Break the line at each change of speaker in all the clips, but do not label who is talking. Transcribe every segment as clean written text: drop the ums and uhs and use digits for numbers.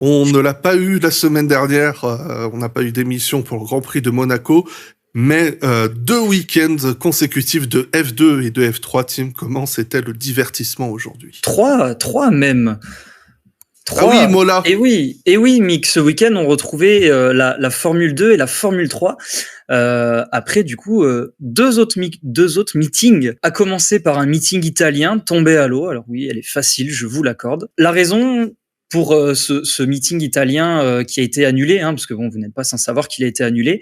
On ne l'a pas eu la semaine dernière, on n'a pas eu d'émission pour le Grand Prix de Monaco, mais 2 week-ends consécutifs de F2 et de F3, Tim, comment c'était le divertissement aujourd'hui?
3 même. 3.
Ah oui, Mola.
Et oui, Mick, ce week-end, on retrouvait la Formule 2 et la Formule 3. Après, du coup, deux autres meetings, à commencer par un meeting italien tombé à l'eau. Alors oui, elle est facile, je vous l'accorde. La raison pour ce meeting italien qui a été annulé, parce que bon, vous n'êtes pas sans savoir qu'il a été annulé,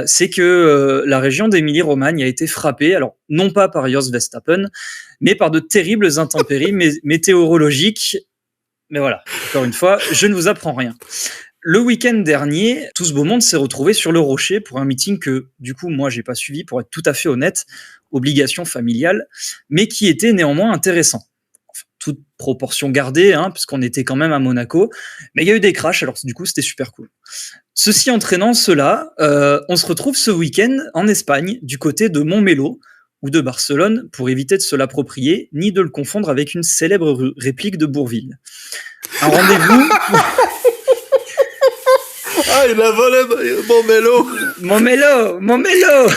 c'est que la région d'Émilie-Romagne a été frappée, alors non pas par Jos Verstappen, mais par de terribles intempéries météorologiques. Mais voilà, encore une fois, je ne vous apprends rien. Le week-end dernier, tout ce beau monde s'est retrouvé sur le Rocher pour un meeting que, du coup, moi, j'ai pas suivi, pour être tout à fait honnête, obligation familiale, mais qui était néanmoins intéressant. Enfin, toute proportion gardée, puisqu'on était quand même à Monaco, mais il y a eu des crashs, alors du coup, c'était super cool. Ceci entraînant cela, on se retrouve ce week-end en Espagne, du côté de Montmelo, ou de Barcelone, pour éviter de se l'approprier, ni de le confondre avec une célèbre réplique de Bourvil. Un rendez-vous...
Ah, il a volé
Montmelo.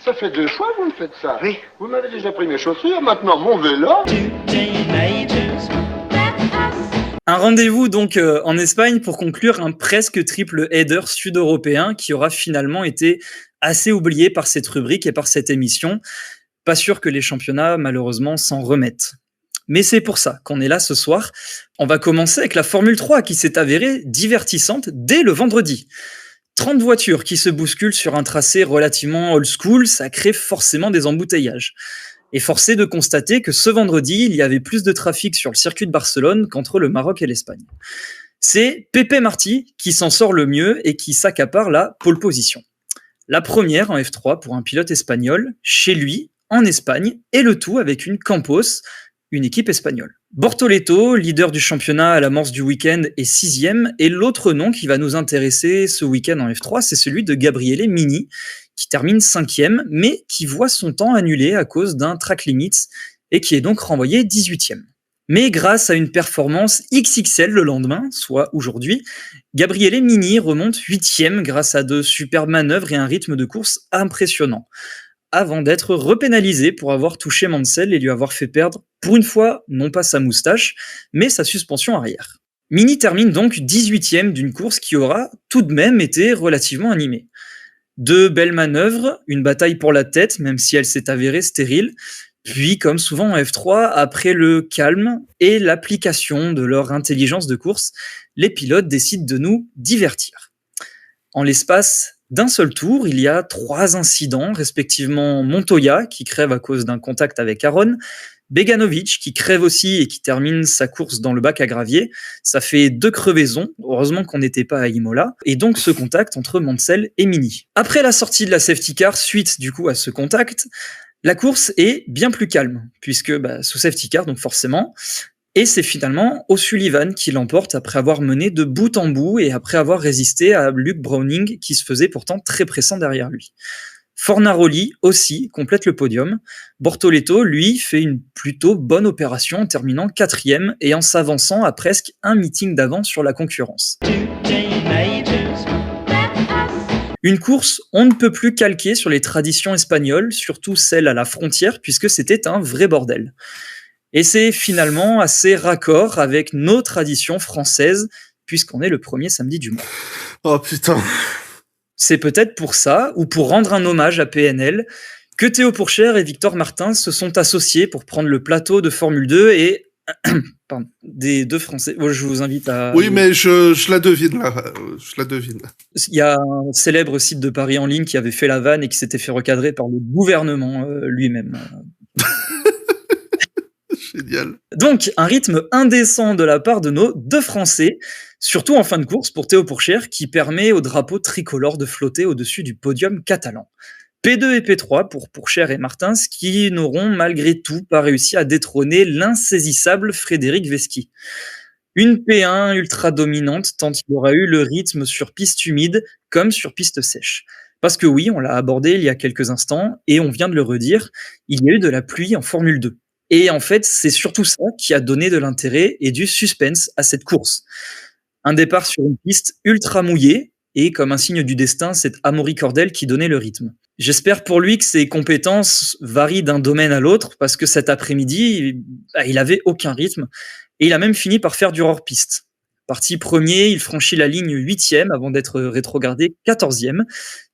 Ça fait 2 fois que vous me faites ça. Oui. Vous m'avez déjà pris mes chaussures, maintenant mon vélo.
Un rendez-vous donc en Espagne pour conclure un presque triple header sud-européen qui aura finalement été assez oublié par cette rubrique et par cette émission. Pas sûr que les championnats, malheureusement, s'en remettent. Mais c'est pour ça qu'on est là ce soir. On va commencer avec la Formule 3 qui s'est avérée divertissante dès le vendredi. 30 voitures qui se bousculent sur un tracé relativement old school, ça crée forcément des embouteillages. Et force est de constater que ce vendredi, il y avait plus de trafic sur le circuit de Barcelone qu'entre le Maroc et l'Espagne. C'est Pepe Martí qui s'en sort le mieux et qui s'accapare la pole position. La première en F3 pour un pilote espagnol, chez lui, en Espagne, et le tout avec une Campos, une équipe espagnole. Bortoleto, leader du championnat à l'amorce du week-end, est 6e, et l'autre nom qui va nous intéresser ce week-end en F3, c'est celui de Gabriele Mini, qui termine 5e, mais qui voit son temps annulé à cause d'un track limits, et qui est donc renvoyé 18e. Mais grâce à une performance XXL le lendemain, soit aujourd'hui, Gabriele Mini remonte 8e grâce à de superbes manœuvres et un rythme de course impressionnant, avant d'être repénalisé pour avoir touché Mansell et lui avoir fait perdre, pour une fois, non pas sa moustache, mais sa suspension arrière. Mini termine donc 18e d'une course qui aura tout de même été relativement animée. De belles manœuvres, une bataille pour la tête, même si elle s'est avérée stérile, puis, comme souvent en F3, après le calme et l'application de leur intelligence de course, les pilotes décident de nous divertir. En l'espace d'un seul tour, il y a 3 incidents, respectivement Montoya, qui crève à cause d'un contact avec Aron, Beganovic, qui crève aussi et qui termine sa course dans le bac à gravier. Ça fait 2 crevaisons, heureusement qu'on n'était pas à Imola, et donc ce contact entre Mansell et Mini. Après la sortie de la safety car, suite du coup à ce contact, la course est bien plus calme, puisque sous safety car, donc forcément, et c'est finalement O'Sullivan qui l'emporte après avoir mené de bout en bout et après avoir résisté à Luke Browning qui se faisait pourtant très pressant derrière lui. Fornaroli aussi complète le podium. Bortoleto, lui, fait une plutôt bonne opération en terminant 4e et en s'avançant à presque un meeting d'avance sur la concurrence. Une course on ne peut plus calquer sur les traditions espagnoles, surtout celles à la frontière, puisque c'était un vrai bordel. Et c'est finalement assez raccord avec nos traditions françaises, puisqu'on est le premier samedi du mois.
Oh putain.
C'est peut-être pour ça, ou pour rendre un hommage à PNL, que Théo Pourchère et Victor Martin se sont associés pour prendre le plateau de Formule 2 et... Pardon, des 2 Français. Je vous invite à...
Oui, mais je la devine, là. Je la devine.
Il y a un célèbre site de Paris en ligne qui avait fait la vanne et qui s'était fait recadrer par le gouvernement lui-même.
Génial.
Donc, un rythme indécent de la part de nos 2 Français, surtout en fin de course pour Théo Pourchère, qui permet au drapeau tricolore de flotter au-dessus du podium catalan. P2 et P3 pour Pourchère et Martins, qui n'auront malgré tout pas réussi à détrôner l'insaisissable Frédéric Veschi. Une P1 ultra dominante tant il aura eu le rythme sur piste humide comme sur piste sèche. Parce que oui, on l'a abordé il y a quelques instants, et on vient de le redire, il y a eu de la pluie en Formule 2. Et en fait, c'est surtout ça qui a donné de l'intérêt et du suspense à cette course. Un départ sur une piste ultra mouillée, et comme un signe du destin, c'est Amaury Cordel qui donnait le rythme. J'espère pour lui que ses compétences varient d'un domaine à l'autre, parce que cet après-midi, il avait aucun rythme, et il a même fini par faire du hors-piste. Parti premier, il franchit la ligne 8e avant d'être rétrogradé 14e,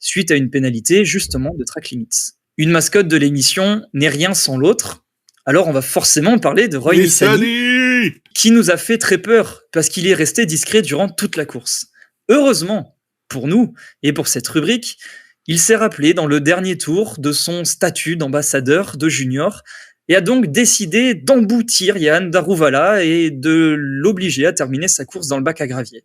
suite à une pénalité justement de track limits. Une mascotte de l'émission n'est rien sans l'autre, alors on va forcément parler de Roy Nissany, qui nous a fait très peur, parce qu'il est resté discret durant toute la course. Heureusement, pour nous et pour cette rubrique, il s'est rappelé dans le dernier tour de son statut d'ambassadeur de junior et a donc décidé d'emboutir Yann Daruvala et de l'obliger à terminer sa course dans le bac à gravier.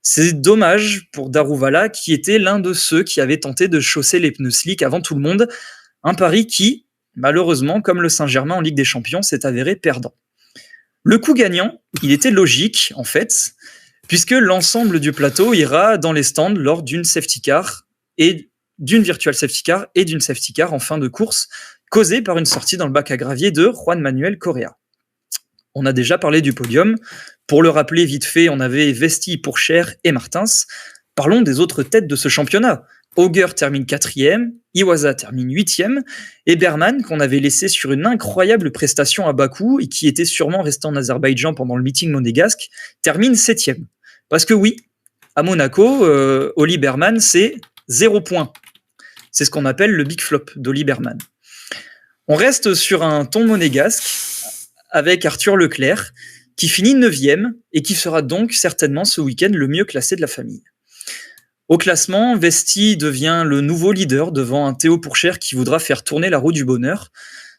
C'est dommage pour Daruvala qui était l'un de ceux qui avaient tenté de chausser les pneus slick avant tout le monde, un pari qui, malheureusement, comme le Saint-Germain en Ligue des Champions, s'est avéré perdant. Le coup gagnant, il était logique en fait, puisque l'ensemble du plateau ira dans les stands lors d'une safety car et d'une virtual safety car et d'une safety car en fin de course, causée par une sortie dans le bac à gravier de Juan Manuel Correa. On a déjà parlé du podium. Pour le rappeler vite fait, on avait Vesti, Pourchaire et Martins. Parlons des autres têtes de ce championnat. Auger termine 4e, Iwasa termine 8e, et Berman, qu'on avait laissé sur une incroyable prestation à Bakou et qui était sûrement resté en Azerbaïdjan pendant le meeting monégasque, termine 7e. Parce que oui, à Monaco, Oli Berman, c'est 0 points. C'est ce qu'on appelle le big flop d'Oli Berman. On reste sur un ton monégasque avec Arthur Leclerc, qui finit 9e et qui sera donc certainement ce week-end le mieux classé de la famille. Au classement, Vesti devient le nouveau leader devant un Théo Pourchaire qui voudra faire tourner la roue du bonheur.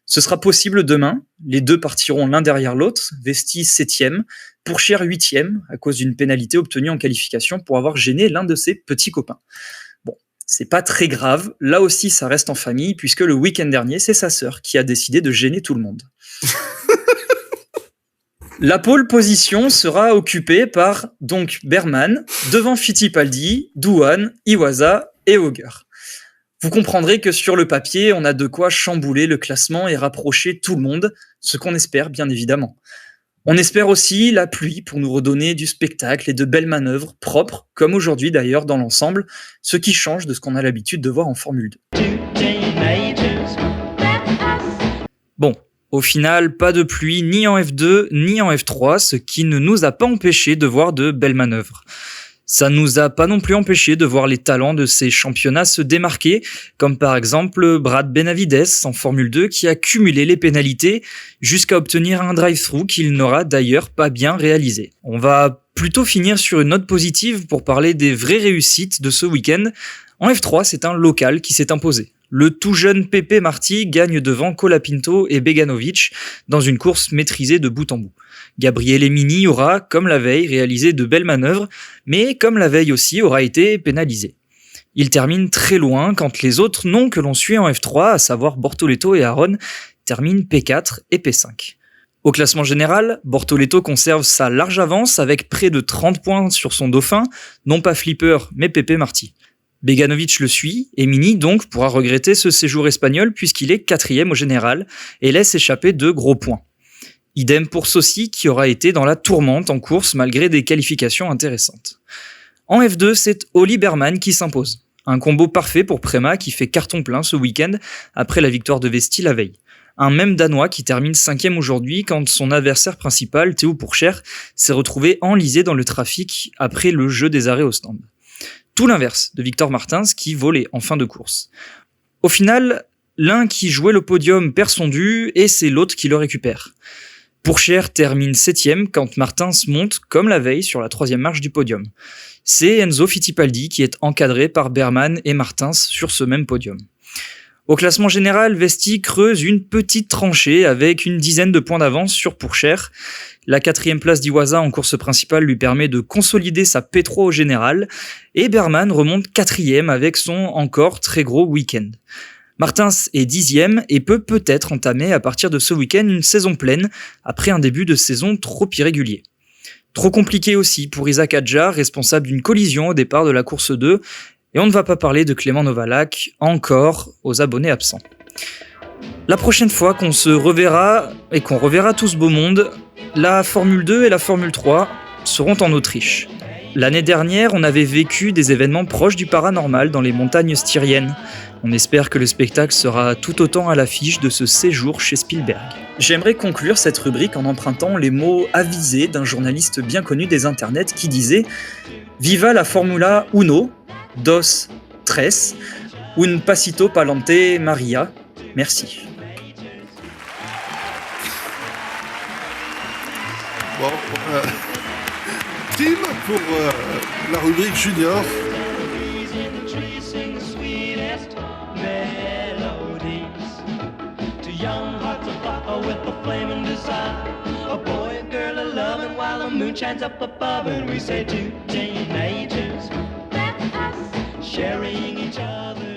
Ce sera possible demain. Les deux partiront l'un derrière l'autre. Vesti 7e, Pourchaire 8e, à cause d'une pénalité obtenue en qualification pour avoir gêné l'un de ses petits copains. Bon, c'est pas très grave. Là aussi, ça reste en famille, puisque le week-end dernier, c'est sa sœur qui a décidé de gêner tout le monde. La pole position sera occupée par donc Berman, devant Fittipaldi, Douane, Iwasa et Auger. Vous comprendrez que sur le papier, on a de quoi chambouler le classement et rapprocher tout le monde, ce qu'on espère bien évidemment. On espère aussi la pluie pour nous redonner du spectacle et de belles manœuvres propres, comme aujourd'hui d'ailleurs dans l'ensemble, ce qui change de ce qu'on a l'habitude de voir en Formule 2. Bon. Au final, pas de pluie ni en F2 ni en F3, ce qui ne nous a pas empêché de voir de belles manœuvres. Ça nous a pas non plus empêché de voir les talents de ces championnats se démarquer, comme par exemple Brad Benavides en Formule 2 qui a cumulé les pénalités jusqu'à obtenir un drive-thru qu'il n'aura d'ailleurs pas bien réalisé. On va plutôt finir sur une note positive pour parler des vraies réussites de ce week-end. En F3, c'est un local qui s'est imposé. Le tout jeune Pepe Marti gagne devant Colapinto et Beganovic dans une course maîtrisée de bout en bout. Gabriel Emini aura, comme la veille, réalisé de belles manœuvres, mais comme la veille aussi, aura été pénalisé. Il termine très loin quand les autres noms que l'on suit en F3, à savoir Bortoleto et Aron, terminent P4 et P5. Au classement général, Bortoleto conserve sa large avance avec près de 30 points sur son dauphin, non pas Flipper, mais Pepe Marti. Beganovic le suit, et Mini donc pourra regretter ce séjour espagnol puisqu'il est 4e au général et laisse échapper de gros points. Idem pour Sossi qui aura été dans la tourmente en course malgré des qualifications intéressantes. En F2, c'est Oli Berman qui s'impose. Un combo parfait pour Prema qui fait carton plein ce week-end après la victoire de Vesti la veille. Un même Danois qui termine 5e aujourd'hui quand son adversaire principal, Théo Pourchaire, s'est retrouvé enlisé dans le trafic après le jeu des arrêts au stand. Tout l'inverse de Victor Martins qui volait en fin de course. Au final, l'un qui jouait le podium perd son dû et c'est l'autre qui le récupère. Pourchaire termine 7e quand Martins monte comme la veille sur la 3e marche du podium. C'est Enzo Fittipaldi qui est encadré par Berman et Martins sur ce même podium. Au classement général, Vesti creuse une petite tranchée avec une dizaine de points d'avance sur Pourchaire. La 4e place d'Iwasa en course principale lui permet de consolider sa P3 au général et Berman remonte 4e avec son encore très gros week-end. Martins est 10e et peut peut-être entamer à partir de ce week-end une saison pleine après un début de saison trop irrégulier. Trop compliqué aussi pour Isaac Adjar, responsable d'une collision au départ de la course 2, et on ne va pas parler de Clément Novalak, encore aux abonnés absents. La prochaine fois qu'on se reverra et qu'on reverra tout ce beau monde, la Formule 2 et la Formule 3 seront en Autriche. L'année dernière, on avait vécu des événements proches du paranormal dans les montagnes styriennes. On espère que le spectacle sera tout autant à l'affiche de ce séjour chez Spielberg. J'aimerais conclure cette rubrique en empruntant les mots avisés d'un journaliste bien connu des internets qui disait « Viva la Formula Uno, dos, tres, un pasito pa'lante Maria, merci ».
Bon, Tim pour la rubrique junior.
Moon shines up above and we say two teenagers, that's us, sharing each other.